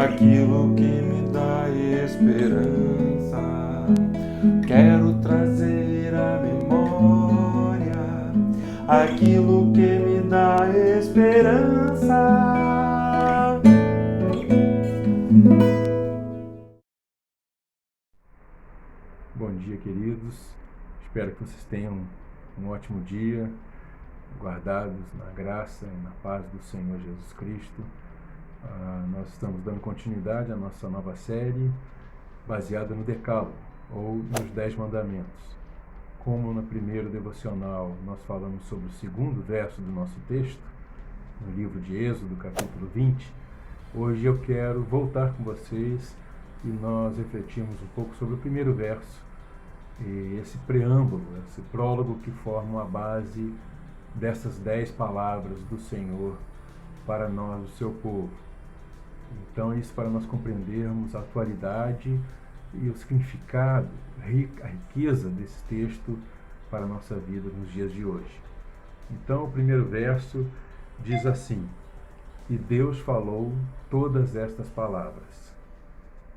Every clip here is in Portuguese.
aquilo que me dá esperança. Quero trazer à memória aquilo que me dá esperança. Bom dia, queridos. Espero que vocês tenham um ótimo dia, guardados na graça e na paz do Senhor Jesus Cristo. Nós estamos dando continuidade à nossa nova série baseada no Decálogo, ou nos 10 Mandamentos. Como no primeiro devocional nós falamos sobre o segundo verso do nosso texto, no livro de Êxodo, capítulo 20, hoje eu quero voltar com vocês e nós refletirmos um pouco sobre o primeiro verso, e esse preâmbulo, esse prólogo que forma a base dessas 10 palavras do Senhor para nós, o seu povo. Então, isso para nós compreendermos a atualidade e o significado, a riqueza desse texto para a nossa vida nos dias de hoje. Então, o primeiro verso diz assim: e Deus falou todas estas palavras.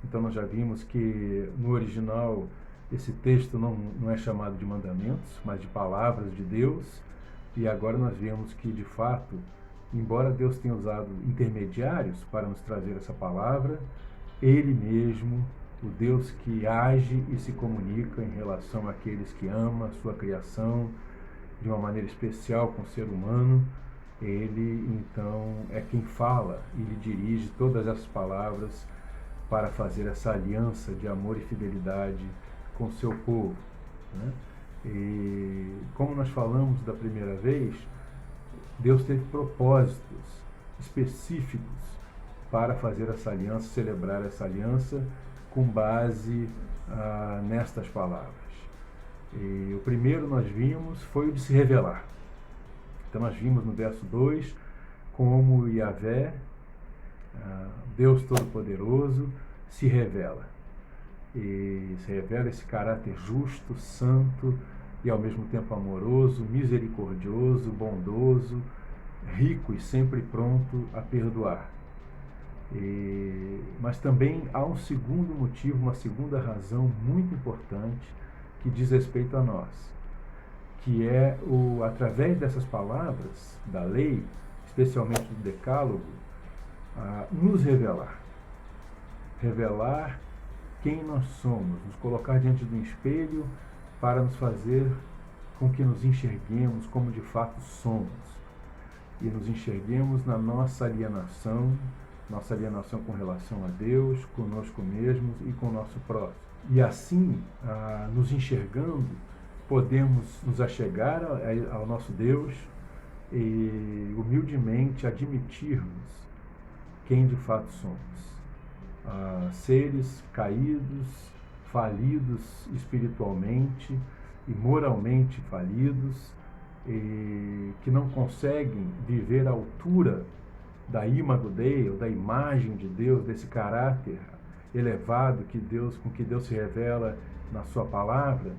Então, nós já vimos que no original esse texto não é chamado de mandamentos, mas de palavras de Deus. E agora nós vemos que, de fato, embora Deus tenha usado intermediários para nos trazer essa palavra, Ele mesmo, o Deus que age e se comunica em relação àqueles que ama a sua criação de uma maneira especial com o ser humano, Ele, então, é quem fala e lhe dirige todas essas palavras para fazer essa aliança de amor e fidelidade com o seu povo, né? E como nós falamos da primeira vez, Deus teve propósitos específicos para fazer essa aliança, celebrar essa aliança com base nestas palavras. E o primeiro nós vimos foi o de se revelar. Então nós vimos no verso 2 como Yahvé, Deus Todo-Poderoso, se revela. E se revela esse caráter justo, santo e ao mesmo tempo amoroso, misericordioso, bondoso, rico e sempre pronto a perdoar. Mas também há um segundo motivo, uma segunda razão muito importante que diz respeito a nós, que é através dessas palavras da lei, especialmente do Decálogo, nos revelar quem nós somos, nos colocar diante de um espelho para nos fazer com que nos enxerguemos como de fato somos e nos enxerguemos na nossa alienação com relação a Deus, conosco mesmos e com o nosso próximo. E assim, nos enxergando, podemos nos achegar ao nosso Deus e humildemente admitirmos quem de fato somos. Seres caídos, falidos espiritualmente e moralmente falidos, que não conseguem viver à altura da imago Dei, ou da imagem de Deus, desse caráter elevado com que Deus se revela na sua palavra,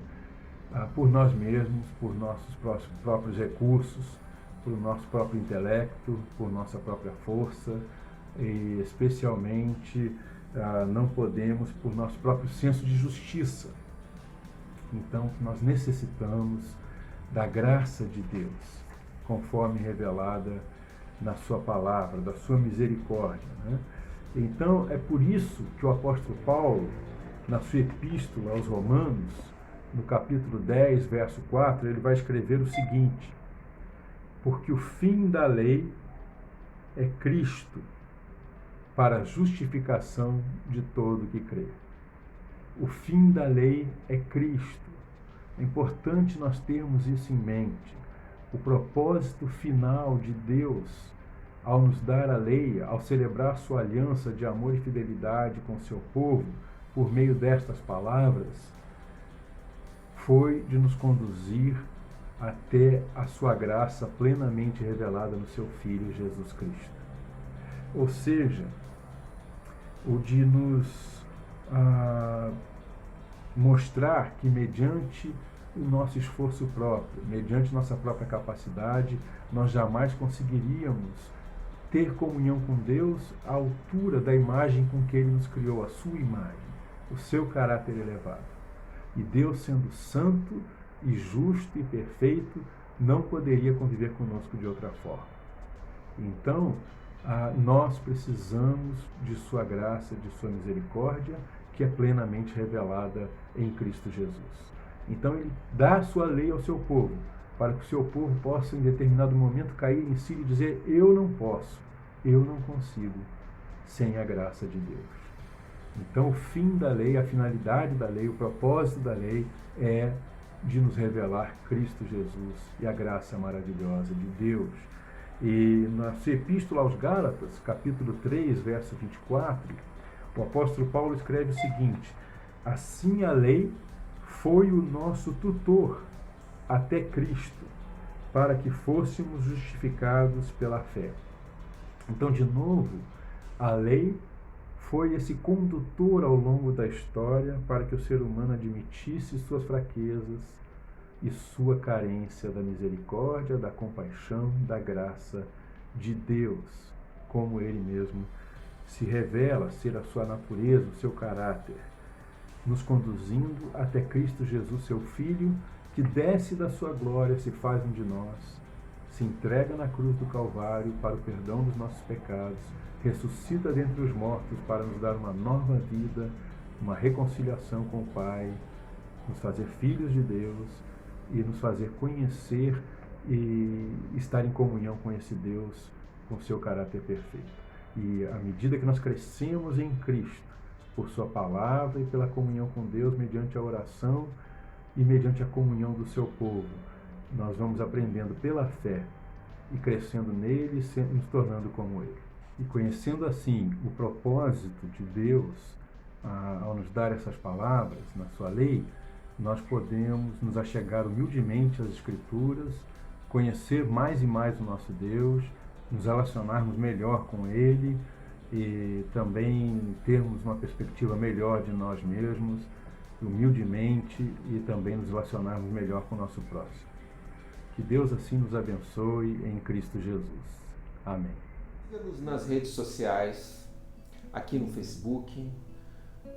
por nós mesmos, por nossos próprios recursos, por nosso próprio intelecto, por nossa própria força, e especialmente não podemos por nosso próprio senso de justiça. Então, nós necessitamos da graça de Deus, conforme revelada na sua palavra, da sua misericórdia, né? Então, é por isso que o apóstolo Paulo, na sua epístola aos Romanos, no capítulo 10, verso 4, ele vai escrever o seguinte: porque o fim da lei é Cristo, para a justificação de todo que crê. O fim da lei é Cristo. É importante nós termos isso em mente. O propósito final de Deus, ao nos dar a lei, ao celebrar sua aliança de amor e fidelidade com o seu povo, por meio destas palavras, foi de nos conduzir até a sua graça plenamente revelada no seu Filho Jesus Cristo. Ou seja, o de nos mostrar que mediante o nosso esforço próprio, mediante nossa própria capacidade, nós jamais conseguiríamos ter comunhão com Deus à altura da imagem com que Ele nos criou, a sua imagem, o seu caráter elevado. E Deus, sendo santo e justo e perfeito, não poderia conviver conosco de outra forma. Então, nós precisamos de sua graça, de sua misericórdia, que é plenamente revelada em Cristo Jesus. Então, Ele dá a sua lei ao seu povo, para que o seu povo possa, em determinado momento, cair em si e dizer: eu não posso, eu não consigo, sem a graça de Deus. Então, o fim da lei, a finalidade da lei, o propósito da lei é de nos revelar Cristo Jesus e a graça maravilhosa de Deus. E na sua epístola aos Gálatas, capítulo 3, verso 24, o apóstolo Paulo escreve o seguinte: assim a lei foi o nosso tutor até Cristo, para que fôssemos justificados pela fé. Então, de novo, a lei foi esse condutor ao longo da história para que o ser humano admitisse suas fraquezas e sua carência da misericórdia, da compaixão, da graça de Deus, como Ele mesmo se revela ser a sua natureza, o seu caráter, nos conduzindo até Cristo Jesus, seu Filho, que desce da sua glória, se faz um de nós, se entrega na cruz do Calvário para o perdão dos nossos pecados, ressuscita dentre os mortos para nos dar uma nova vida, uma reconciliação com o Pai, nos fazer filhos de Deus e nos fazer conhecer e estar em comunhão com esse Deus, com seu caráter perfeito. E à medida que nós crescemos em Cristo, por sua palavra e pela comunhão com Deus, mediante a oração e mediante a comunhão do seu povo, nós vamos aprendendo pela fé e crescendo nele e nos tornando como ele. E conhecendo assim o propósito de Deus, ao nos dar essas palavras na sua lei, nós podemos nos achegar humildemente às Escrituras, conhecer mais e mais o nosso Deus, nos relacionarmos melhor com Ele e também termos uma perspectiva melhor de nós mesmos, humildemente, e também nos relacionarmos melhor com o nosso próximo. Que Deus assim nos abençoe em Cristo Jesus. Amém. Siga-nos nas redes sociais, aqui no Facebook,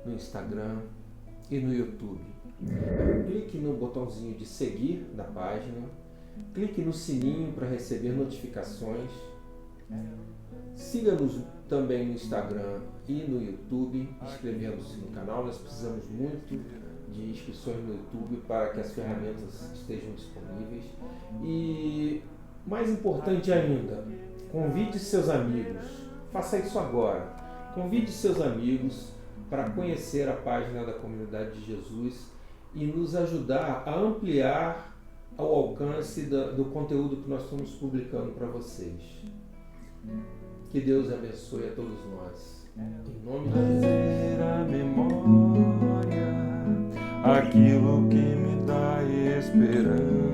no Instagram e no YouTube. Clique no botãozinho de seguir da página, clique no sininho para receber notificações. Siga-nos também no Instagram e no YouTube, inscrevendo-se no canal. Nós precisamos muito de inscrições no YouTube para que as ferramentas estejam disponíveis. E, mais importante ainda, convide seus amigos. Faça isso agora. Convide seus amigos para conhecer a página da Comunidade de Jesus e nos ajudar a ampliar o alcance do conteúdo que nós estamos publicando para vocês. Que Deus abençoe a todos nós. Em nome de Jesus. Trazer à memória aquilo que me dá esperança.